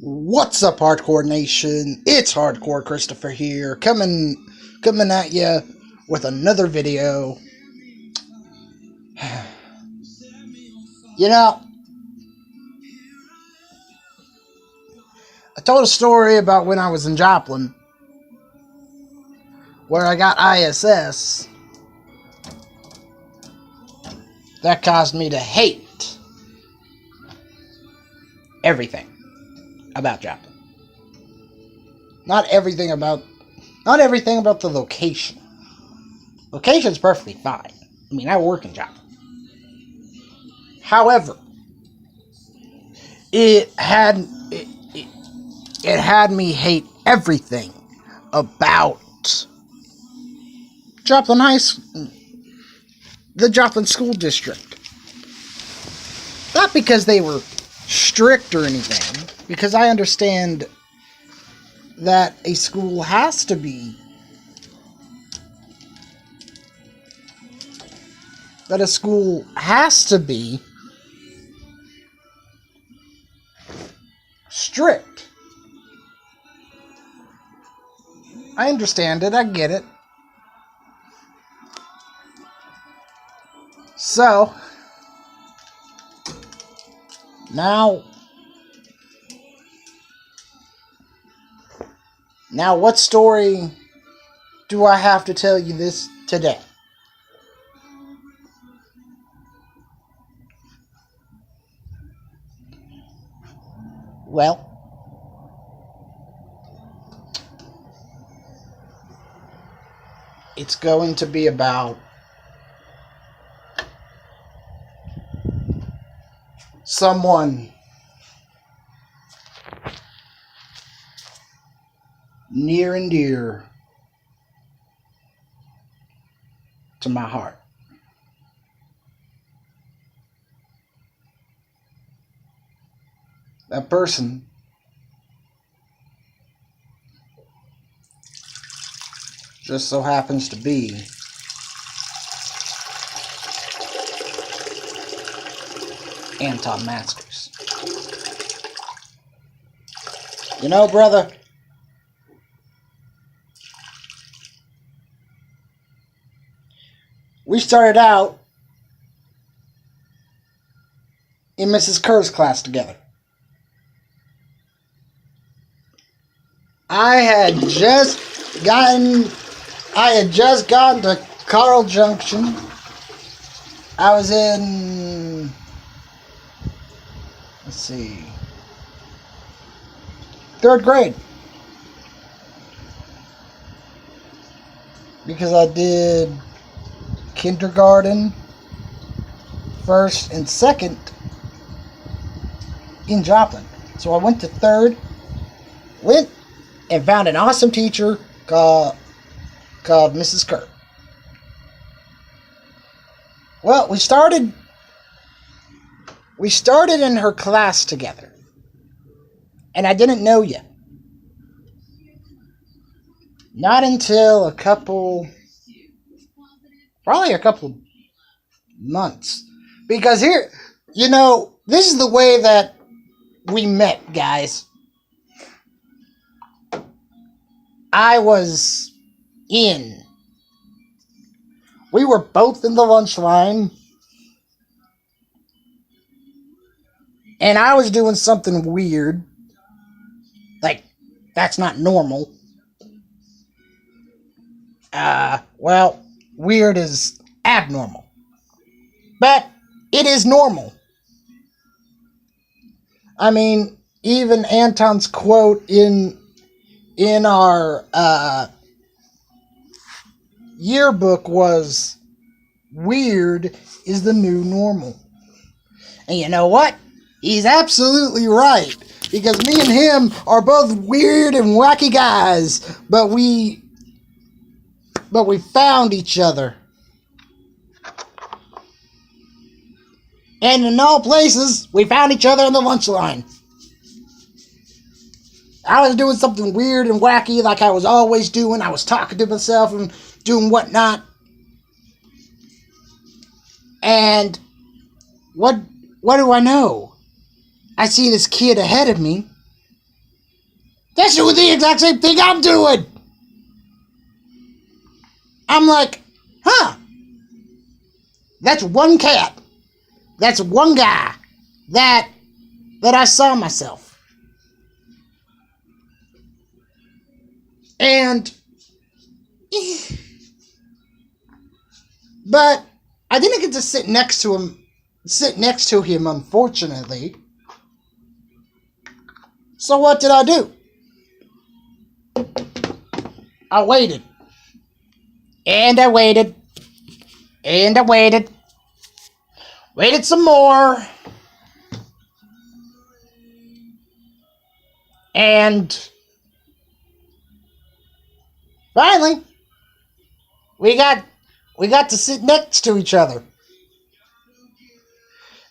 What's up, Hardcore Nation? It's Hardcore Christopher here, coming at you with another video. You know, I told a story about when I was in Joplin, where I got ISS. That caused me to hate everything about Joplin. Not everything about the location. Location's perfectly fine. I mean, I work in Joplin. However, it had me hate everything about Joplin High School, the Joplin School District. Not because they were strict or anything, because I understand that a school has to be strict. I understand it, I get it. So, now what story do I have to tell you this today? Well, it's going to be about someone near and dear to my heart. That person just so happens to be Anton. You know, brother, we started out in Mrs. Kerr's class together. I had just gotten to Carl Junction. I was in, third grade. Because I did kindergarten, first and second in Joplin. So I went to third, and found an awesome teacher called Mrs. Kerr. Well, we started in her class together, and I didn't know you. Not until probably a couple months. Because here, this is the way that we met, guys. We were both in the lunch line, and I was doing something weird. Like, that's not normal. Well, weird is abnormal. But it is normal. I mean, even Anton's quote in our yearbook was, "Weird is the new normal." And you know what? He's absolutely right. Because me and him are both weird and wacky guys. But we found each other. And in all places, we found each other in the lunch line. I was doing something weird and wacky like I was always doing. I was talking to myself and doing whatnot. And what do I know? I see this kid ahead of me That's doing the exact same thing I'm doing. I'm like, huh. That's one cat. That's one guy that I saw myself. And but I didn't get to sit next to him, unfortunately. So what did I do? I waited. And I waited. And I waited. Waited some more. And finally, we got to sit next to each other.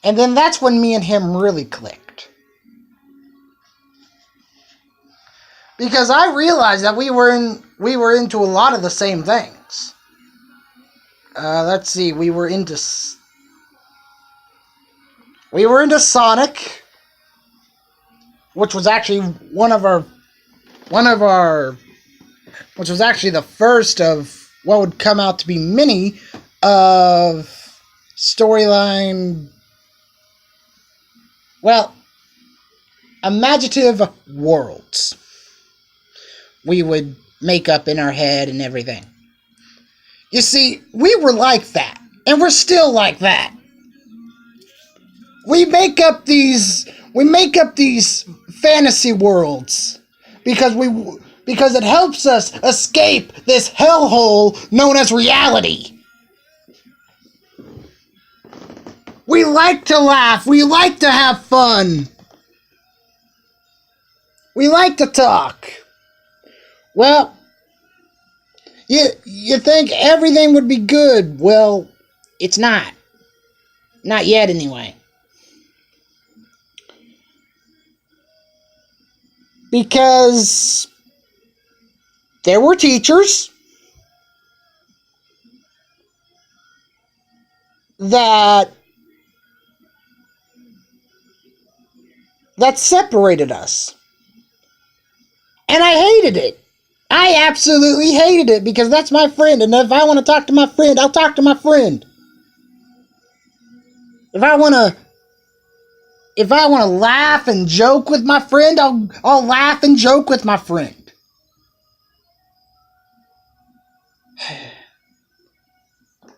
And then that's when me and him really clicked. Because I realized that we were into a lot of the same things. Let's see, we were into Sonic, which was actually which was actually the first of what would come out to be many of storyline, well, imaginative worlds we would make up in our head and everything. You see, we were like that, and we're still like that. We make up these fantasy worlds because it helps us escape this hellhole known as reality. We like to laugh. We like to have fun. We like to talk. Well, you think everything would be good. Well, it's not. Not yet, anyway. Because there were teachers that separated us. And I hated it. I absolutely hated it because that's my friend. And if I want to talk to my friend, I'll talk to my friend. If I want to laugh and joke with my friend, I'll laugh and joke with my friend.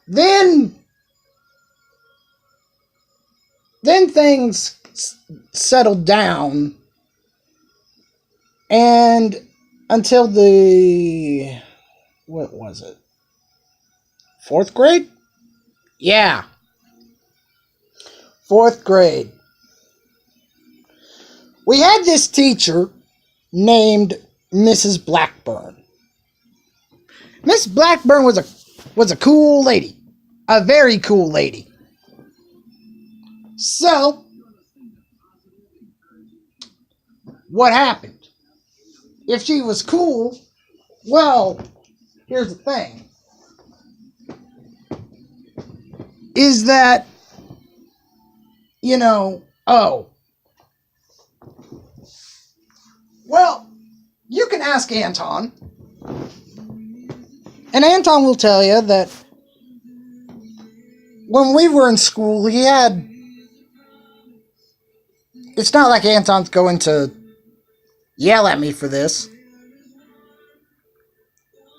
Then things settled down, and until what was it? 4th grade? Yeah. 4th grade. We had this teacher named Mrs. Blackburn. Miss Blackburn was a cool lady. A very cool lady. So, what happened? If she was cool, well, here's the thing. Is that, well, you can ask Anton. And Anton will tell you that when we were in school, it's not like Anton's going to yell at me for this.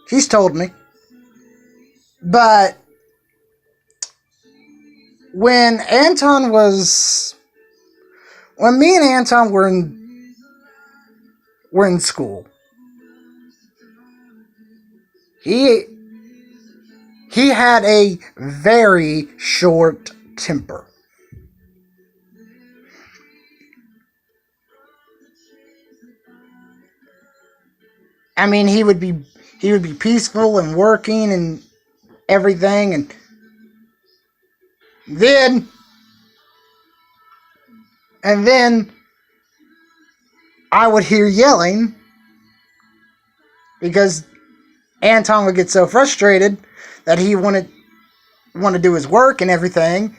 He's told me. But when me and Anton were in school, he had a very short temper. I mean, he would be peaceful and working and everything, and then I would hear yelling because Anton would get so frustrated that he wanted to do his work and everything,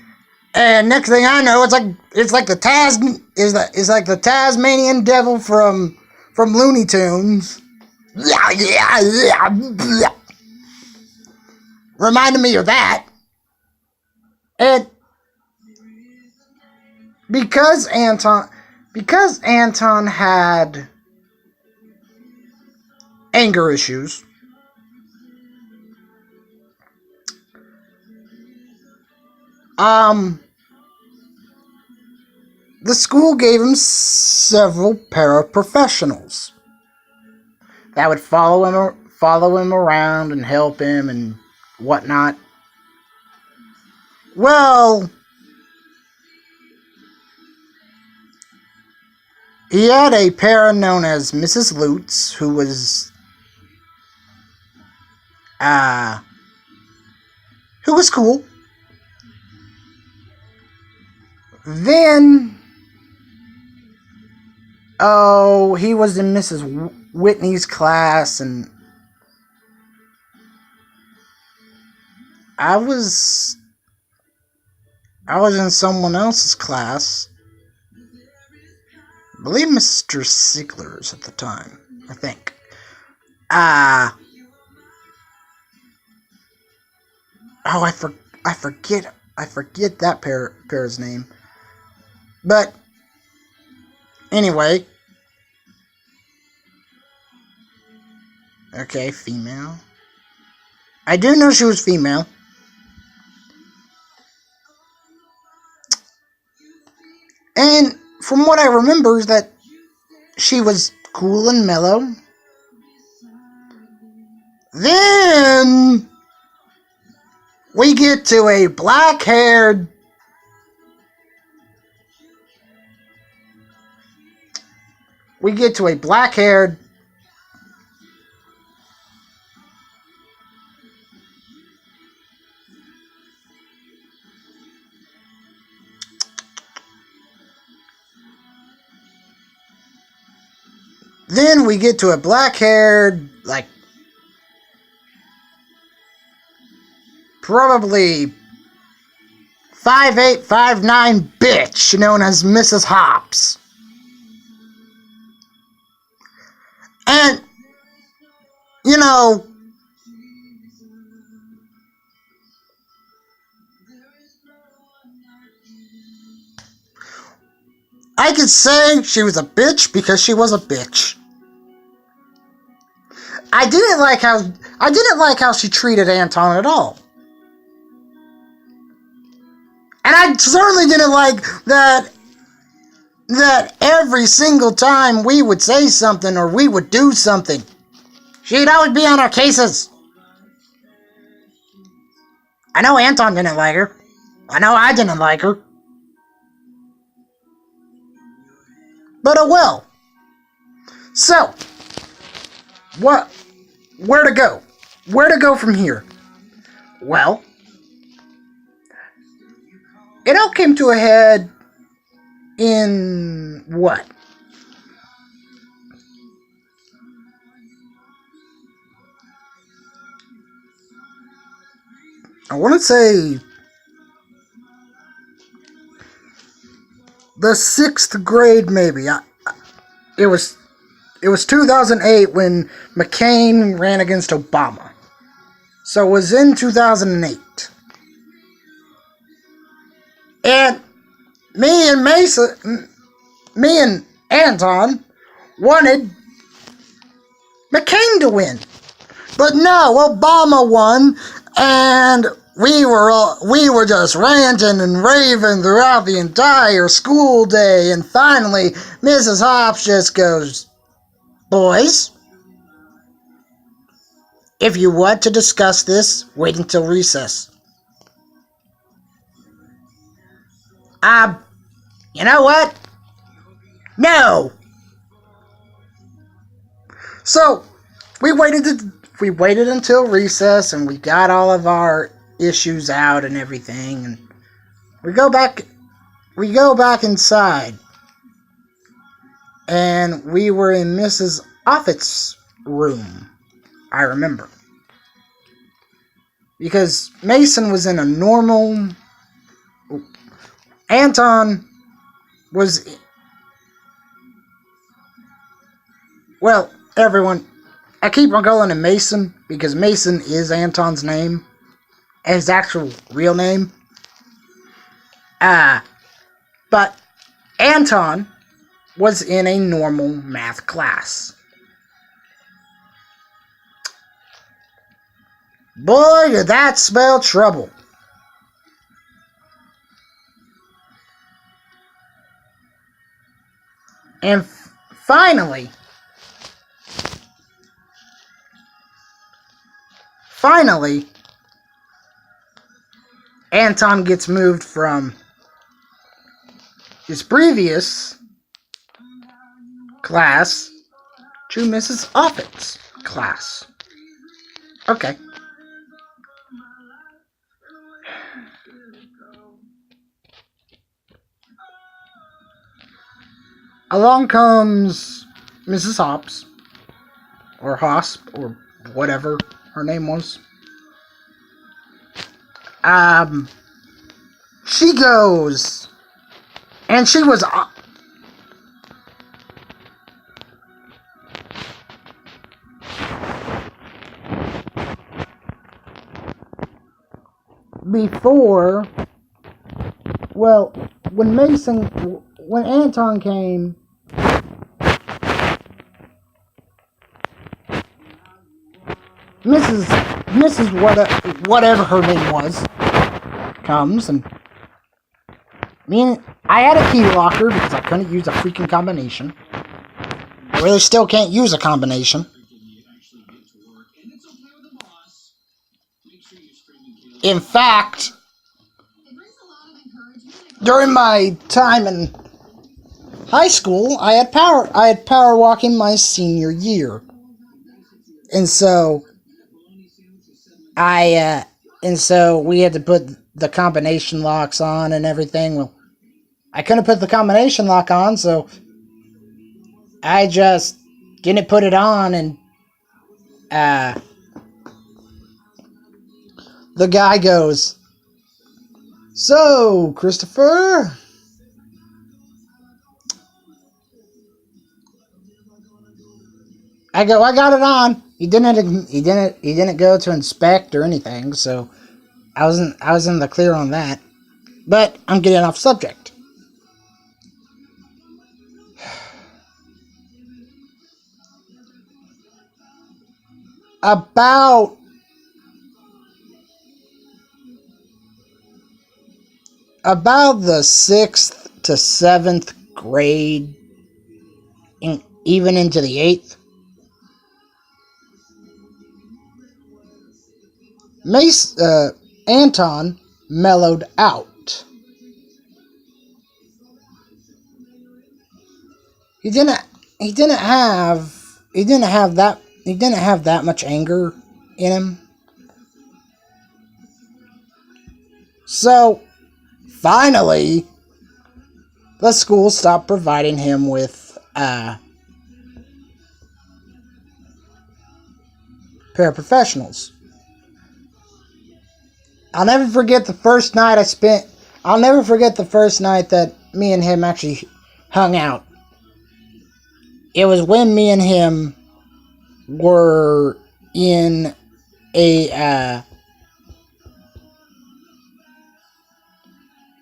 and next thing I know, it's like the Tasmanian devil from from Looney Tunes. Yeah, yeah, yeah. Reminded me of that. And because Anton had anger issues, the school gave him several paraprofessionals that would follow him around and help him and whatnot. Well, he had a para known as Mrs. Lutz, who was cool. Then, he was in Mrs. Whitney's class, and I was in someone else's class. I believe Mr. Sigler's at the time, I think. I forget that pair's name. But anyway, okay, female. I do know she was female. And from what I remember is that she was cool and mellow. Then we get to a black-haired like, probably 5'8", 5'9" bitch known as Mrs. Hops. And, you know, I could say she was a bitch because she was a bitch. I didn't like how she treated Anton at all. And I certainly didn't like that every single time we would say something or we would do something, she'd always be on our cases. I know Anton didn't like her. I know I didn't like her. But oh well. So, where to go? Where to go from here? Well, it all came to a head in what? I want to say the 6th grade, maybe. It was 2008 when McCain ran against Obama. So it was in 2008. And me and Anton wanted McCain to win. But no, Obama won, and we were just ranting and raving throughout the entire school day, and finally Mrs. Hops just goes, "Boys, if you want to discuss this, wait until recess." You know what? No. So, we waited until recess, and we got all of our issues out and everything, and we go back inside, and we were in Mrs. Offutt's room, I remember, because Mason was in a normal, Anton was Well, everyone, I keep on calling him Mason because Mason is Anton's name, his actual real name. But Anton was in a normal math class. Boy, did that spell trouble. And finally, Anton gets moved from his previous class to Mrs. Offutt's class. Okay. Along comes Mrs. Hobbs, or Hosp, or whatever her name was. She goes, and she was before, well, when Anton came, Mrs. whatever her name was, comes, and I had a key locker because I couldn't use a freaking combination. I really still can't use a combination. In fact, during my time in high school, I had power walking my senior year. And so we had to put the combination locks on and everything. Well, I couldn't put the combination lock on, so I just didn't put it on, and the guy goes, "So, Christopher, I go, I got it on." He didn't go to inspect or anything, so I was in the clear on that. But I'm getting off subject. About the 6th to 7th grade, even into the 8th, Anton mellowed out. He didn't have that much anger in him. So finally, the school stopped providing him with paraprofessionals. I'll never forget the first night that me and him actually hung out. It was when me and him were in a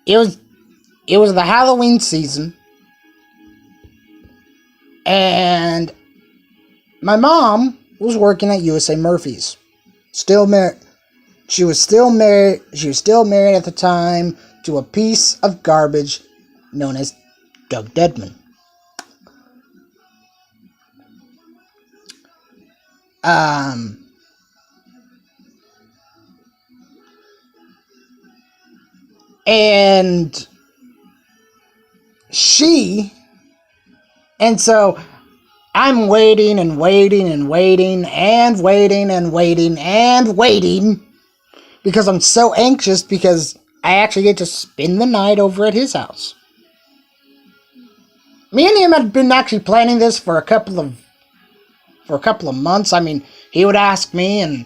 it was the Halloween season, and my mom was working at USA Murphy's. Still married. She was still married at the time to a piece of garbage known as Doug Dedman. And so I'm waiting and waiting and waiting and waiting and waiting and waiting because I'm so anxious because I actually get to spend the night over at his house. Me and him had been actually planning this for a couple of months. I mean, he would ask me and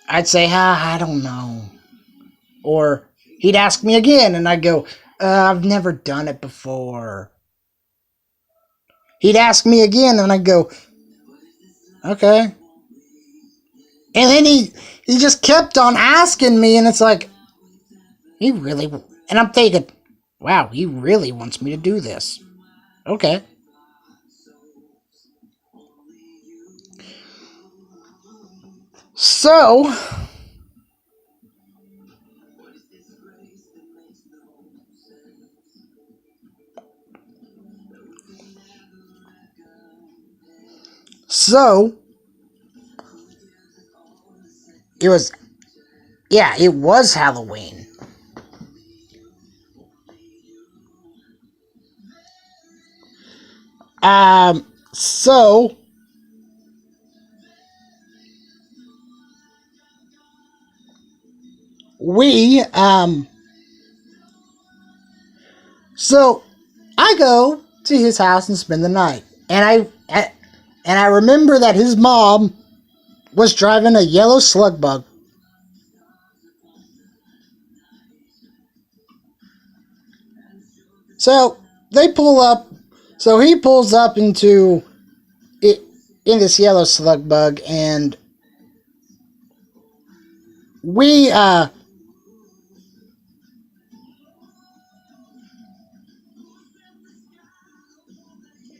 I'd say, I don't know. Or he'd ask me again and I'd go, I've never done it before. He'd ask me again and I'd go, Okay. And then he just kept on asking me, and it's like, he really, and I'm thinking, wow, he really wants me to do this. Okay. So, so, it was, yeah, it was Halloween. So, we, so, I go to his house and spend the night. And I remember that his mom was driving a yellow slug bug. So they pull up. So he pulls up into it in this yellow slug bug, and we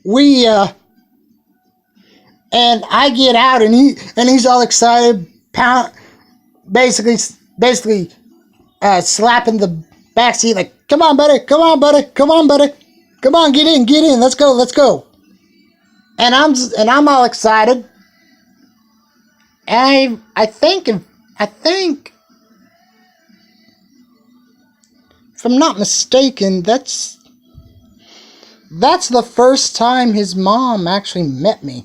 we and I get out, and he's all excited, pound basically slapping the back seat like, come on, buddy, come on, buddy, come on, buddy, come on, get in, let's go, let's go. And I'm all excited. And I think if I'm not mistaken, that's the first time his mom actually met me.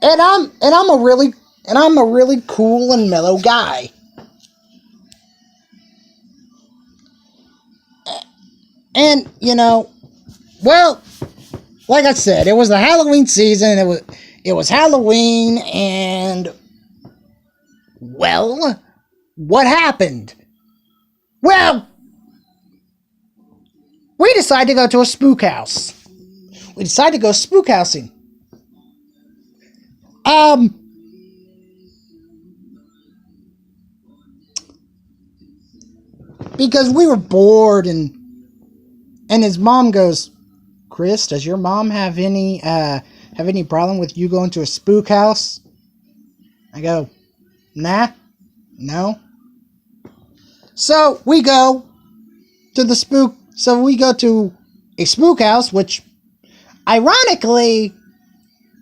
And I'm a really cool and mellow guy. And well, like I said, it was the Halloween season. It was Halloween, and well, what happened? Well, we decided to go to a spook house. We decided to go spook housing. Um, because we were bored, and his mom goes, Chris, does your mom have any problem with you going to a spook house? I go, nah, no. So we go to a spook house, which ironically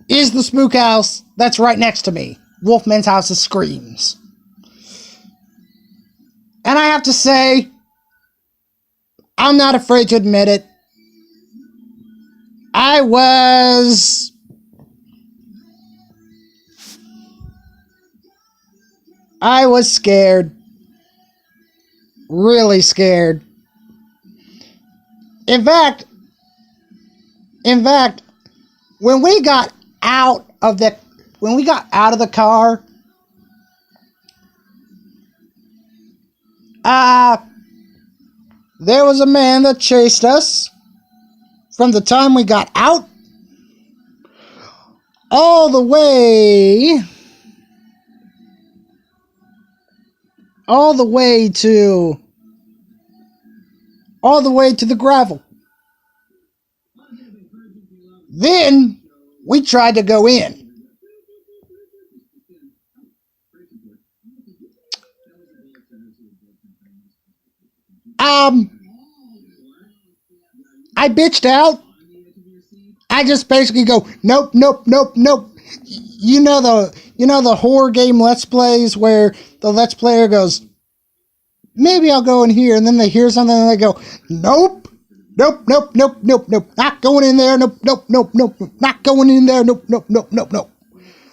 is the spook house that's right next to me, Wolfman's House of Screams. And I have to say, I'm not afraid to admit it. I was scared. Really scared. In fact, when we got out of the car, there was a man that chased us from the time we got out all the way to the gravel. Then we tried to go in. I bitched out. I just basically go, nope, nope, nope, nope. You know the horror game Let's Plays where the Let's Player goes, maybe I'll go in here, and then they hear something and they go, nope, nope, nope, nope, nope, nope, not going in there, nope, nope, nope, nope, not going in there, nope, nope, nope, nope, nope.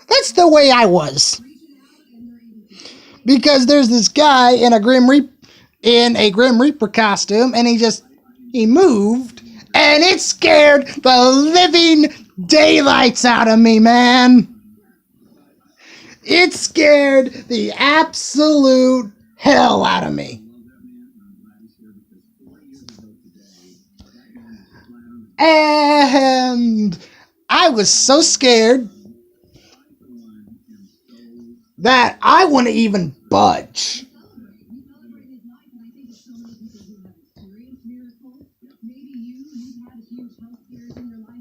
That's the way I was. Because there's this guy in a Grim Reaper costume, and he moved, and it scared the living daylights out of me, man. It scared the absolute hell out of me. And I was so scared that I wouldn't even budge.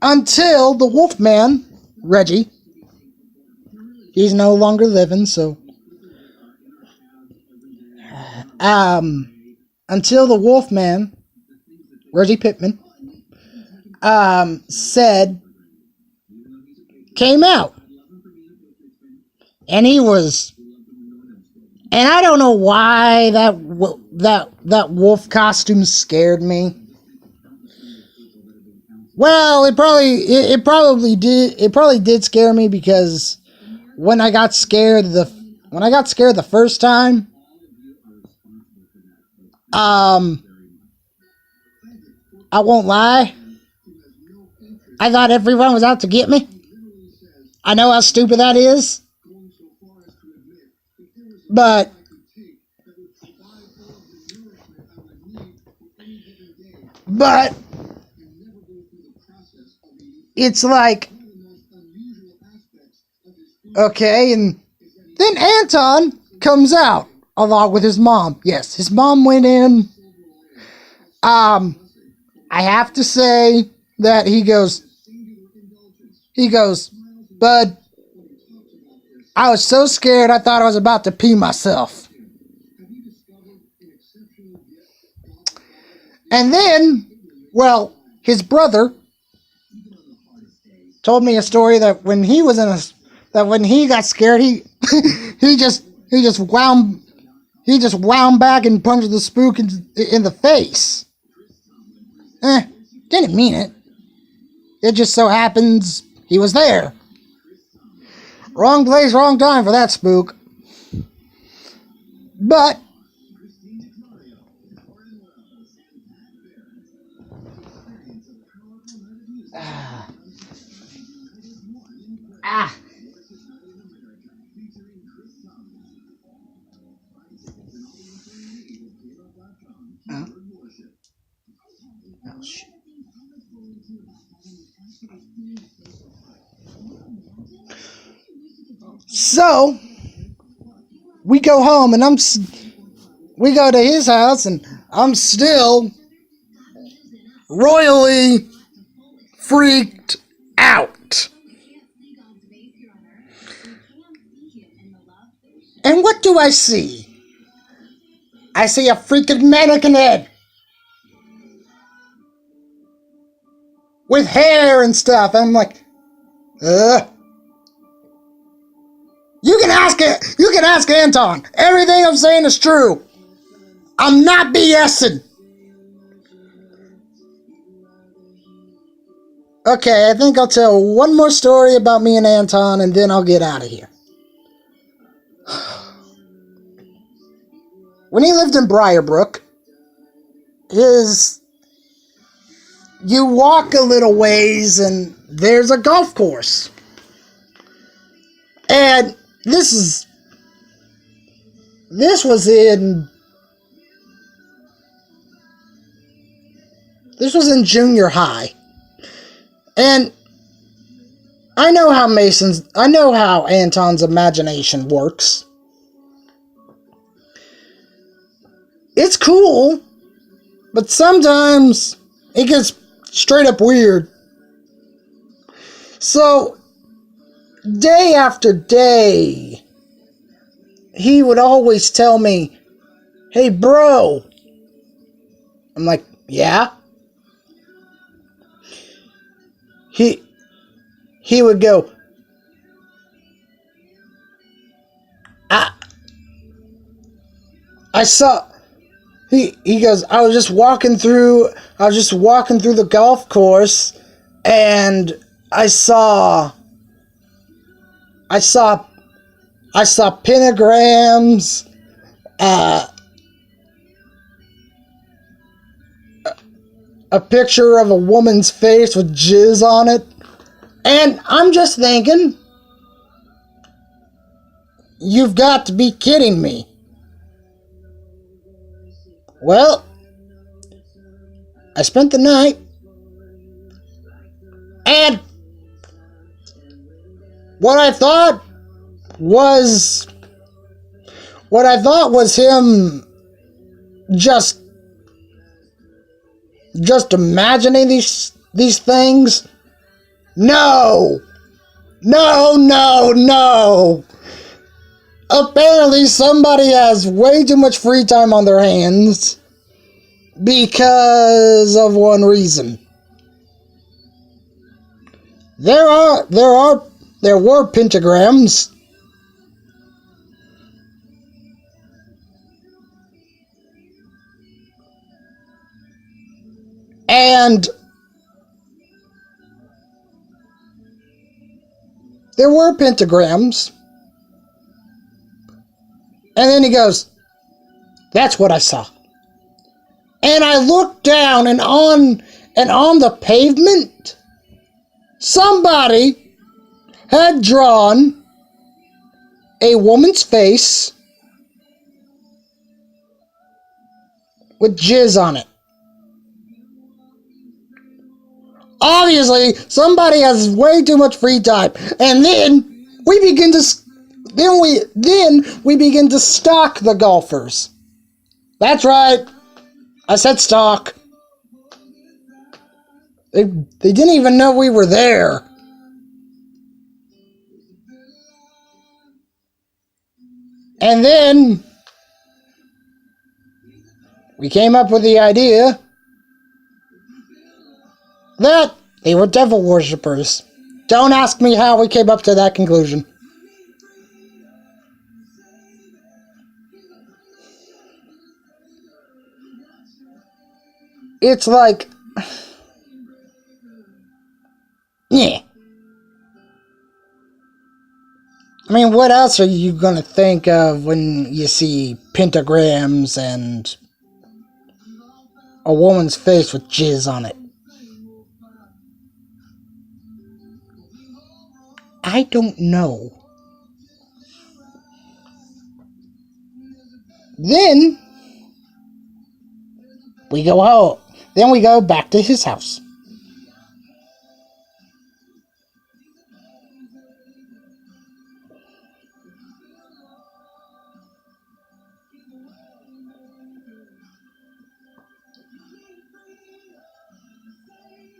Until the Wolfman, Reggie, he's no longer living, so until the Wolfman, Reggie Pittman, came out. And he was, and I don't know why that wolf costume scared me. Well, it probably did scare me, because when I got scared the first time, I won't lie, I thought everyone was out to get me. I know how stupid that is, but it's like, okay, and then Anton comes out along with his mom. Yes, his mom went in. I have to say that he goes, Bud, I was so scared I thought I was about to pee myself. And then, well, his brother told me a story that when he got scared, he just wound back and punched the spook in the face. Didn't mean it. It just so happens he was there. Wrong place, wrong time for that spook. But oh, shit. So we go home, and we go to his house, and I'm still royally freaked out. And what do I see? I see a freaking mannequin head with hair and stuff. I'm like, You can ask Anton. Everything I'm saying is true. I'm not BSing. Okay, I think I'll tell one more story about me and Anton, and then I'll get out of here. When he lived in Briarbrook, you walk a little ways and there's a golf course. And this was in junior high. And I know how Anton's imagination works. It's cool, but sometimes it gets straight up weird. So, day after day, he would always tell me, "Hey, bro." I'm like, "Yeah?" He would go, I saw, he goes, I was just walking through the golf course, and I saw pentagrams, a picture of a woman's face with jizz on it. And I'm just thinking, you've got to be kidding me. Well, I spent the night, and what I thought was what I thought was him just imagining these things. No! No, no, no! Apparently somebody has way too much free time on their hands because of one reason. There were pentagrams. And there were pentagrams. And then he goes, "That's what I saw." And I looked down, and on the pavement, somebody had drawn a woman's face with jizz on it. Obviously, somebody has way too much free time. And then we begin to stalk the golfers. That's right. I said stalk. They didn't even know we were there. And then we came up with the idea that they were devil worshippers. Don't ask me how we came up to that conclusion. It's like, yeah. I mean, what else are you gonna think of when you see pentagrams and a woman's face with jizz on it? I don't know. Then we go home. Then we go back to his house.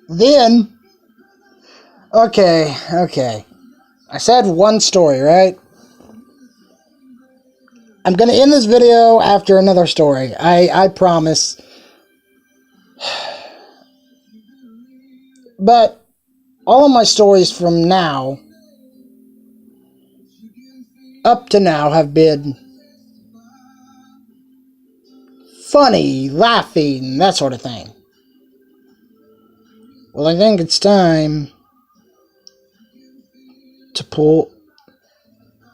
Then, okay. I said one story, right? I'm going to end this video after another story. I promise. But all of my stories from now up to now have been funny, laughing, that sort of thing. Well, I think it's time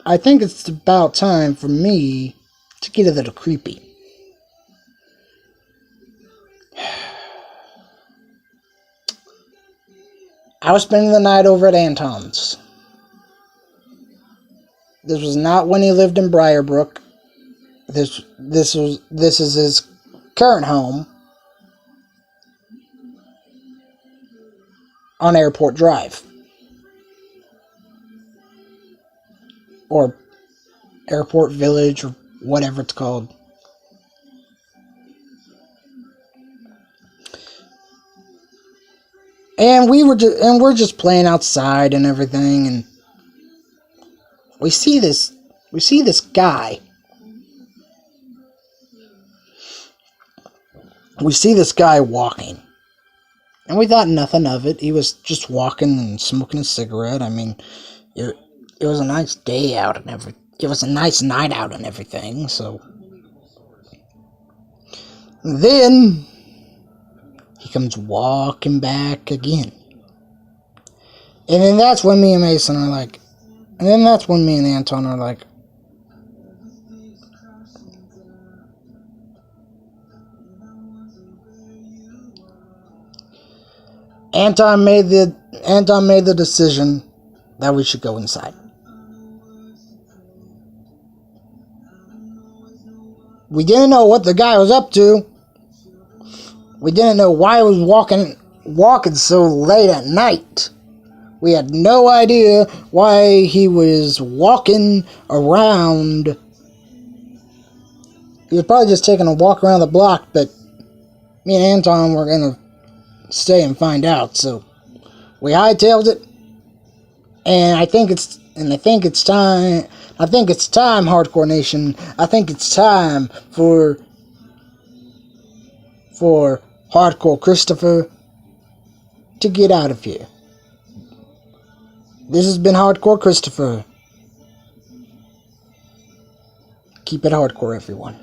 I think it's about time for me to get a little creepy. I was spending the night over at Anton's. This was not when he lived in Briarbrook. This is his current home on Airport Drive. Or Airport Village, or whatever it's called. And we're just playing outside and everything, and we see this guy. We see this guy walking. And we thought nothing of it. He was just walking and smoking a cigarette. I mean, it was a nice day out and it was a nice night out and everything, so. Then he comes walking back again. And then that's when me and Mason are like, and then that's when me and Anton are like, Anton made the decision that we should go inside. We didn't know what the guy was up to. We didn't know why he was walking so late at night. We had no idea why he was walking around He was probably just taking a walk around the block, but me and Anton were gonna stay and find out, so we hightailed it, and I think it's time. I think it's time, Hardcore Nation. I think it's time for Hardcore Christopher to get out of here. This has been Hardcore Christopher. Keep it hardcore, everyone.